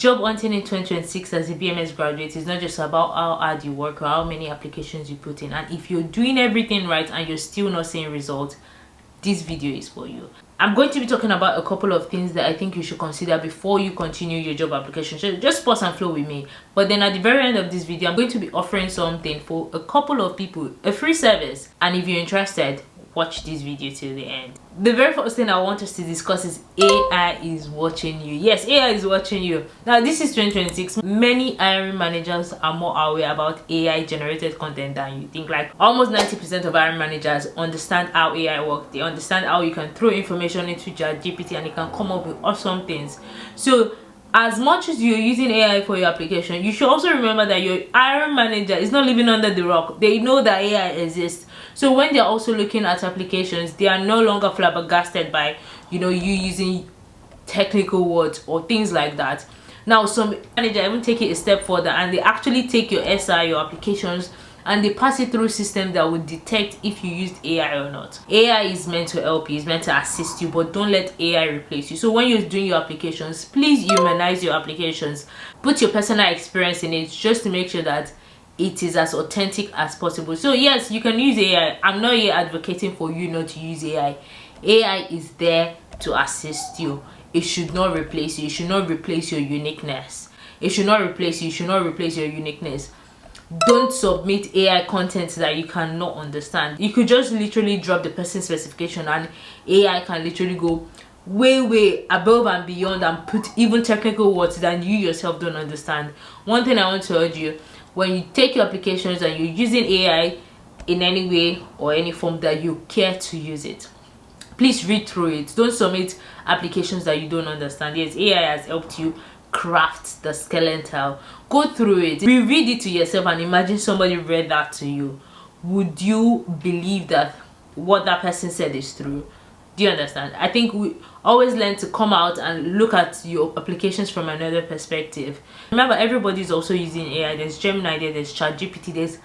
Job hunting in 2026 as a BMS graduate is not just about how hard you work or how many applications you put in. And if you're doing everything right and you're still not seeing results, this video is for you. I'm going to be talking about a couple of things that I think you should consider before you continue your job application. So just pause and flow with me. But then at the very end of this video, I'm going to be offering something for a couple of people, a free service. And if you're interested, watch this video till the end. The very first thing I want us to discuss is AI is watching you. Yes, AI is watching you. Now this is 2026. Many hiring managers are more aware about AI generated content than you think. Like almost 90% of hiring managers understand how AI works. They understand how you can throw information into ChatGPT and it can come up with awesome things. So as much as you're using AI for your application, you should also remember that your hiring manager is not living under the rock. They know that AI exists. So when they're also looking at applications, they are no longer flabbergasted by, you using technical words or things like that. Now, some managers even take it a step further and they actually take your SI, your applications, and they pass it through systems that will detect if you used AI or not. AI is meant to help you, it's meant to assist you, but don't let AI replace you. So when you're doing your applications, please humanize your applications. Put your personal experience in it just to make sure that it is as authentic as possible. So yes, you can use AI. I'm not here advocating for you not to use AI. AI is there to assist you. It should not replace you. It should not replace your uniqueness. It should not replace you. It should not replace your uniqueness. Don't submit AI content that you cannot understand. You could just literally drop the person's specification and AI can literally go way above and beyond and put even technical words that you yourself don't understand. One thing I want to urge you, when you take your applications and you're using AI in any way or any form that you care to use it, please read through it. Don't submit applications that you don't understand. Yes, AI has helped you craft the skeleton. Go through it, reread it to yourself, and imagine somebody read that to you. Would you believe that what that person said is true? Do you understand? I think we always learn to come out and look at your applications from another perspective. Remember, everybody's also using AI. There's Gemini, there's ChatGPT,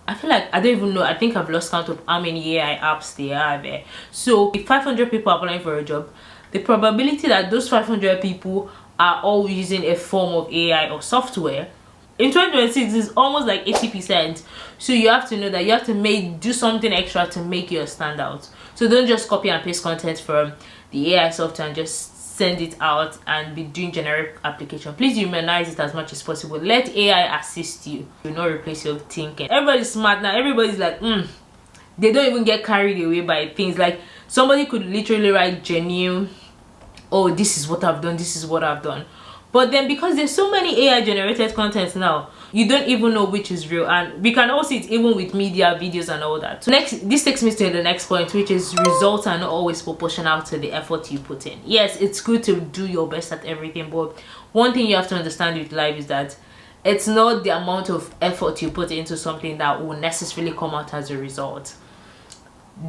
I feel like I don't even know. I think I've lost count of how many AI apps there are there. So if 500 people are applying for a job, the probability that those 500 people are all using a form of AI or software in 2026 is almost like 80%. So you have to know that you have to do something extra to make you stand out. So don't just copy and paste content from the AI software and just send it out and be doing generic application. Please humanize it as much as possible. Let AI assist you. Do not replace your thinking. Everybody's smart now. Everybody's like, they don't even get carried away by things. Like somebody could literally write genuine, oh, this is what I've done, this is what I've done. But then because there's so many AI generated contents now, you don't even know which is real. And we can also see it even with media, videos and all that. So this takes me to the next point, which is results are not always proportional to the effort you put in. Yes, it's good to do your best at everything, but one thing you have to understand with life is that it's not the amount of effort you put into something that will necessarily come out as a result.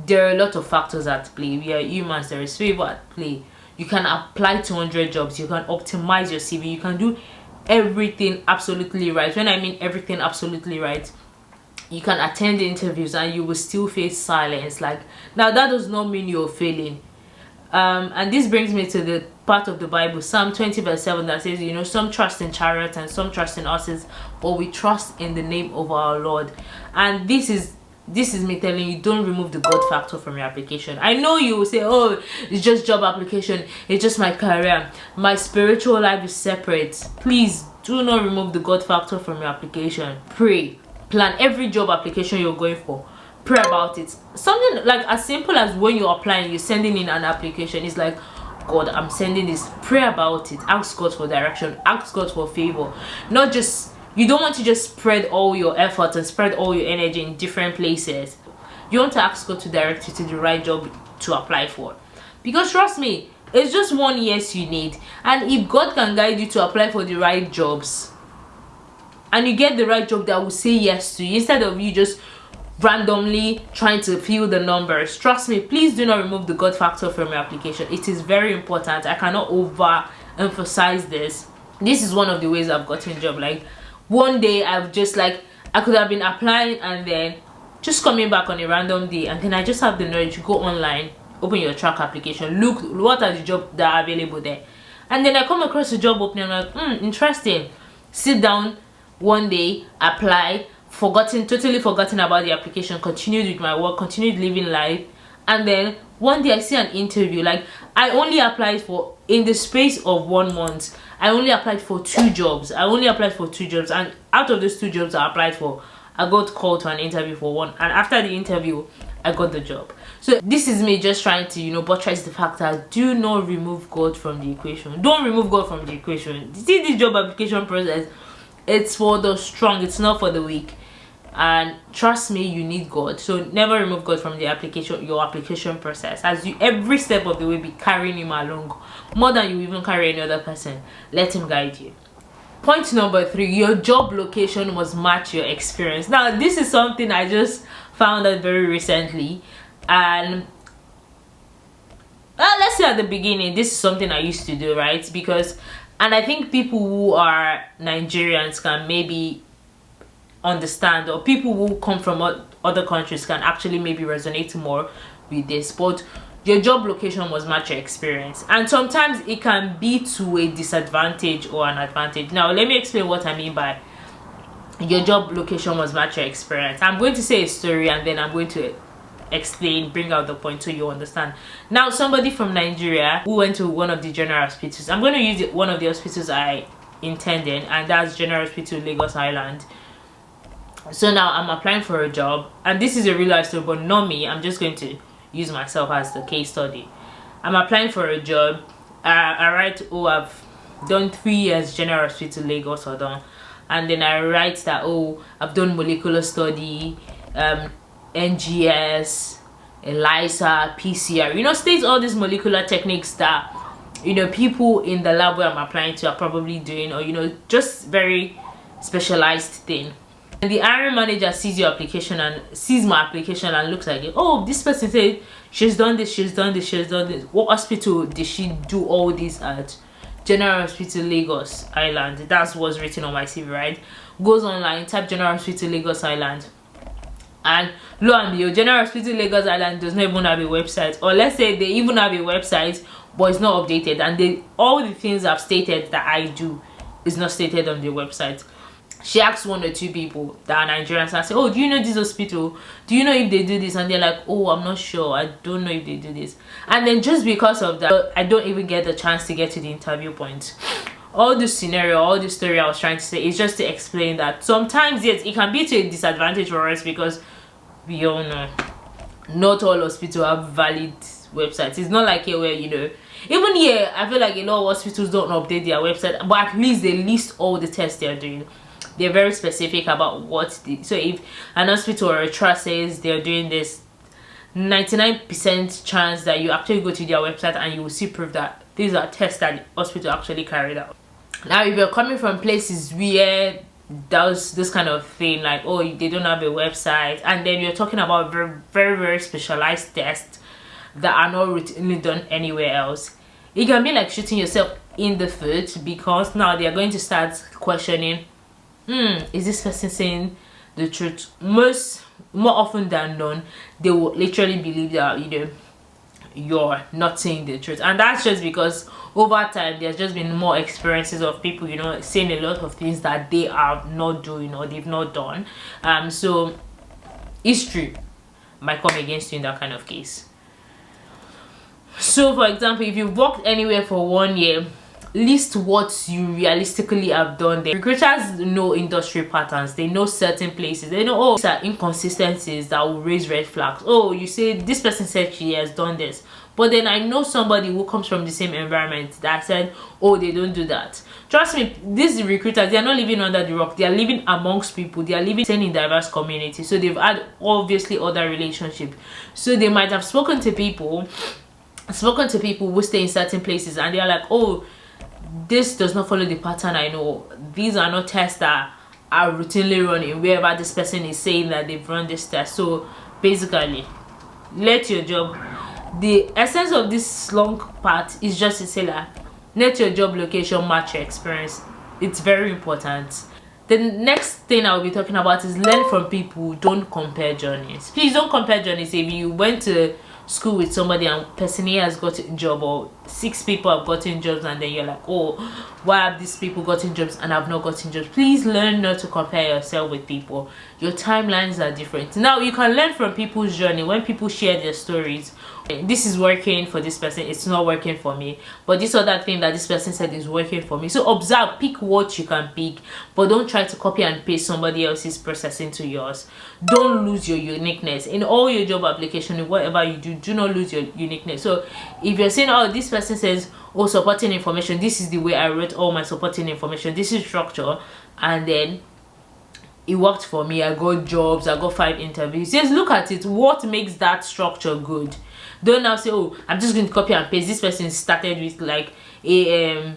There are a lot of factors at play. We are humans, there is favor at play. You can apply to 100 jobs, you can optimize your CV, you can do everything absolutely right. When I mean everything absolutely right, you can attend the interviews and you will still face silence. Like, now that does not mean you're failing. And this brings me to the part of the Bible, Psalm 20 verse 7, that says, some trust in chariots and some trust in horses, but we trust in the name of our Lord. And this is me telling you, don't remove the God factor from your application. I know you will say, oh, it's just job application, it's just my career, my spiritual life is separate. Please do not remove the God factor from your application. Pray. Plan every job application you're going for. Pray about it. Something like as simple as when you're applying, you're sending in an application, it's like, God, I'm sending this. Pray about it. Ask God for direction, ask God for favor. Not just, you don't want to just spread all your effort and spread all your energy in different places. You want to ask God to direct you to the right job to apply for. Because trust me, it's just one yes you need. And if God can guide you to apply for the right jobs, and you get the right job that will say yes to you, instead of you just randomly trying to fill the numbers, trust me, please do not remove the God factor from your application. It is very important. I cannot overemphasize this. This is one of the ways I've gotten a job. Like, one day I could have been applying and then just coming back on a random day, and then I just have the knowledge to go online, open your track application, look what are the jobs that are available there, And then I come across a job opening, I'm like, interesting. Sit down one day, apply, totally forgotten about the application, continued with my work, continued living life. And then one day I see an interview. Like, I only applied for, in the space of 1 month, I only applied for 2 jobs. And out of those 2 jobs I applied for, I got called to an interview for one, and after the interview I got the job. So this is me just trying to, you know, buttress the fact that do not remove God from the equation. Don't remove God from the equation. See, this job application process, it's for the strong, it's not for the weak. And trust me, you need God. So never remove God from the application, your application process, as you every step of the way be carrying him along, more than you even carry any other person. Let him guide you. Point number 3, your job location must match your experience. Now this is something I just found out very recently, and let's say at the beginning this is something I used to do, right? Because, and I think people who are Nigerians can maybe understand, or people who come from other countries can actually maybe resonate more with this. But your job location must match your experience, and sometimes it can be to a disadvantage or an advantage. Now let me explain what I mean by your job location must match your experience. I'm going to say a story and then I'm going to explain, bring out the point so you understand. Now, somebody from Nigeria who went to one of the general hospitals, I'm going to use one of the hospitals I intended, and that's General Hospital Lagos Island. So now I'm applying for a job, and this is a real life story, but not me. I'm just going to use myself as the case study. I'm applying for a job. I write, oh, I've done 3 years General Hospital Lagos or done, and then I write that, oh, I've done molecular study, NGS, ELISA, PCR, you know, states all these molecular techniques that, you know, people in the lab where I'm applying to are probably doing, or, you know, just very specialized thing. And the hiring manager sees your application and sees my application and looks like, oh, this person said she's done this, she's done this, she's done this. What hospital did she do all this at? General Hospital Lagos Island. That's what's written on my CV, right? Goes online, type General Hospital Lagos Island, and lo and behold, General Hospital Lagos Island does not even have a website, or let's say they even have a website but it's not updated, and all the things I've stated that I do is not stated on the website. She asked 1 or 2 people that are Nigerians and I said, oh, do you know this hospital? Do you know if they do this? And they're like, oh, I'm not sure, I don't know if they do this. And then just because of that, I don't even get the chance to get to the interview point. All this scenario, all this story I was trying to say is just to explain that sometimes, yes, it can be to a disadvantage for us, because we all know not all hospitals have valid websites. It's not like here where, you know, even here I feel like a lot of hospitals don't update their website, but at least they list all the tests they're doing. They're very specific about what so if an hospital or a trust says they're doing this, 99% chance that you actually go to their website and you will see proof that these are tests that the hospital actually carried out. Now, if you're coming from places where does this kind of thing, like, oh, they don't have a website, and then you're talking about very specialized tests that are not routinely done anywhere else, it can be like shooting yourself in the foot, because now they're going to start questioning, is this person saying the truth? More often than not, they will literally believe that, you know, you're not saying the truth. And that's just because over time there's just been more experiences of people, you know, saying a lot of things that they are not doing or they've not done. So history might come against you in that kind of case. So for example, if you've worked anywhere for 1 year, list what you realistically have done there. Recruiters know industry patterns, they know certain places, they know, oh, these are inconsistencies that will raise red flags. Oh, you say this person said she has done this, but then I know somebody who comes from the same environment that said, oh, they don't do that. Trust me, these recruiters, they are not living under the rock, they are living amongst people, they are living in diverse communities, so they've had obviously other relationships, so they might have spoken to people who stay in certain places, and they are like, oh, this does not follow the pattern I know. These are not tests that are routinely running wherever this person is saying that they've run this test. So basically, let your job, the essence of this long part is just to say that let your job location match your experience. It's very important. The next thing I will be talking about is learn from people. Don't compare journeys. Please don't compare journeys. If you went to school with somebody and person A has got a job, or 6 people have gotten jobs, and then you're like, oh, why have these people gotten jobs and I've not gotten jobs? Please learn not to compare yourself with people. Your timelines are different. Now you can learn from people's journey. When people share their stories, this is working for this person, it's not working for me, but this other thing that this person said is working for me. So observe, pick what you can pick, but don't try to copy and paste somebody else's process into yours. Don't lose your uniqueness in all your job application, in whatever you do. Do not lose your uniqueness. So if you're saying, oh, this person says, oh, supporting information, this is the way I wrote all my supporting information, this is structure, and then it worked for me, I got jobs, I got 5 interviews. Just look at it, what makes that structure good. Don't now say, oh, I'm just going to copy and paste. This person started with like a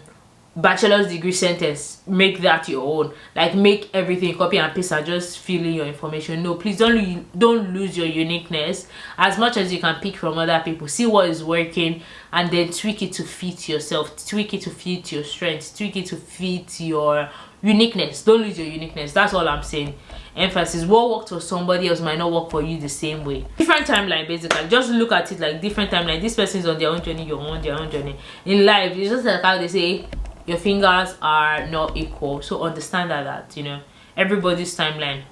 bachelor's degree sentence, make that your own. Like, make everything copy and paste and just fill in your information. No, please don't lose your uniqueness. As much as you can pick from other people, see what is working and then tweak it to fit yourself, tweak it to fit your strengths, tweak it to fit your uniqueness. Don't lose your uniqueness. That's all I'm saying. Emphasis, what worked for somebody else might not work for you the same way. Different timeline, basically. Just look at it like different timeline. This person is on their own journey, you're on their own journey. In life, it's just like how they say your fingers are not equal. So understand that you know, everybody's timeline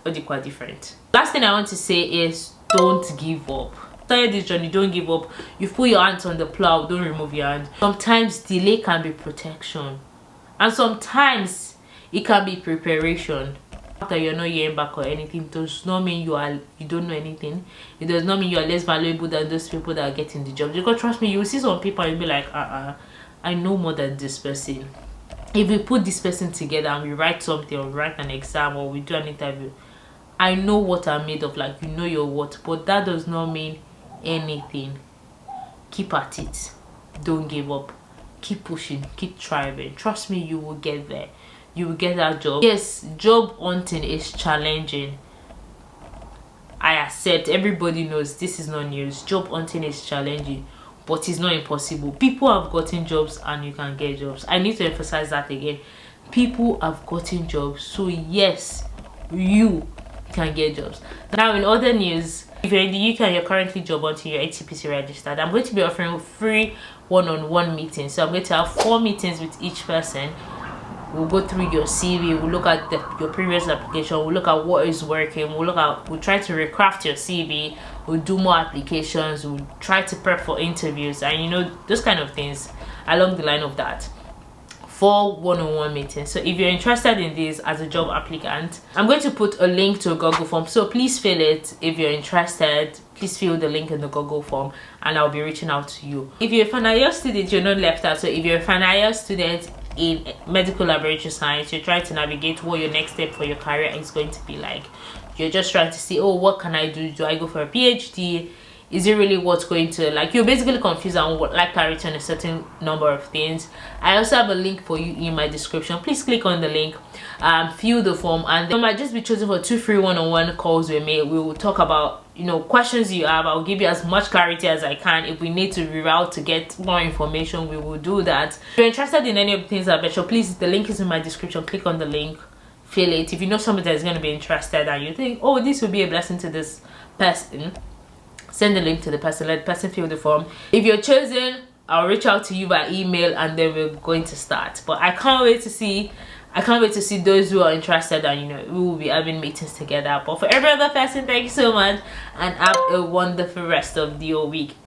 is quite different. Last thing I want to say is don't give up. Started this journey, don't give up. You've put your hands on the plow, don't remove your hand. Sometimes delay can be protection, and sometimes it can be preparation. That you're not hearing back or anything does not mean you don't know anything. It does not mean you are less valuable than those people that are getting the job. Because trust me, you will see some people and you'll be like, I know more than this person. If we put this person together and we write something, or write an exam, or we do an interview, I know what I'm made of. Like, you know your what, but that does not mean anything. Keep at it, don't give up, keep pushing, keep striving. Trust me, you will get there. You will get that job. Yes, job hunting is challenging. I accept, everybody knows this is not news. Job hunting is challenging, but it's not impossible. People have gotten jobs and you can get jobs. I need to emphasize that again. People have gotten jobs, so yes, you can get jobs. Now, in other news, if you're in the UK and you're currently job hunting, you're HCPC registered, I'm going to be offering free one-on-one meetings. So I'm going to have 4 meetings with each person. We'll go through your CV, we'll look at your previous application, we'll look at what is working, we'll try to recraft your CV, we'll do more applications, we'll try to prep for interviews, and you know, those kind of things along the line of that. 4 one-on-one meetings. So if you're interested in this as a job applicant, I'm going to put a link to a Google form, so please fill it. If you're interested, please fill the link in the Google form and I'll be reaching out to you. If you're a final year student, you're not left out. So if you're a final year student in medical laboratory science, you're trying to navigate what your next step for your career is going to be like. You're just trying to see, oh, what can I do? Do I go for a PhD? Is it really what's going to, like, you're basically confused on what, like, clarity on a certain number of things. I also have a link for you in my description. Please click on the link, fill the form, and then I might just be chosen for 2 free one-on-one calls with me. We will talk about, you know, questions you have. I'll give you as much clarity as I can. If we need to reroute to get more information, we will do that. If you're interested in any of the things I've mentioned, please, the link is in my description. Click on the link, fill it. If you know somebody that's going to be interested and you think, oh, this will be a blessing to this person, send the link to the person, let the person fill the form. If you're chosen, I'll reach out to you by email and then we're going to start. But I can't wait to see those who are interested, and you know, we will be having meetings together. But for every other person, thank you so much and have a wonderful rest of your week.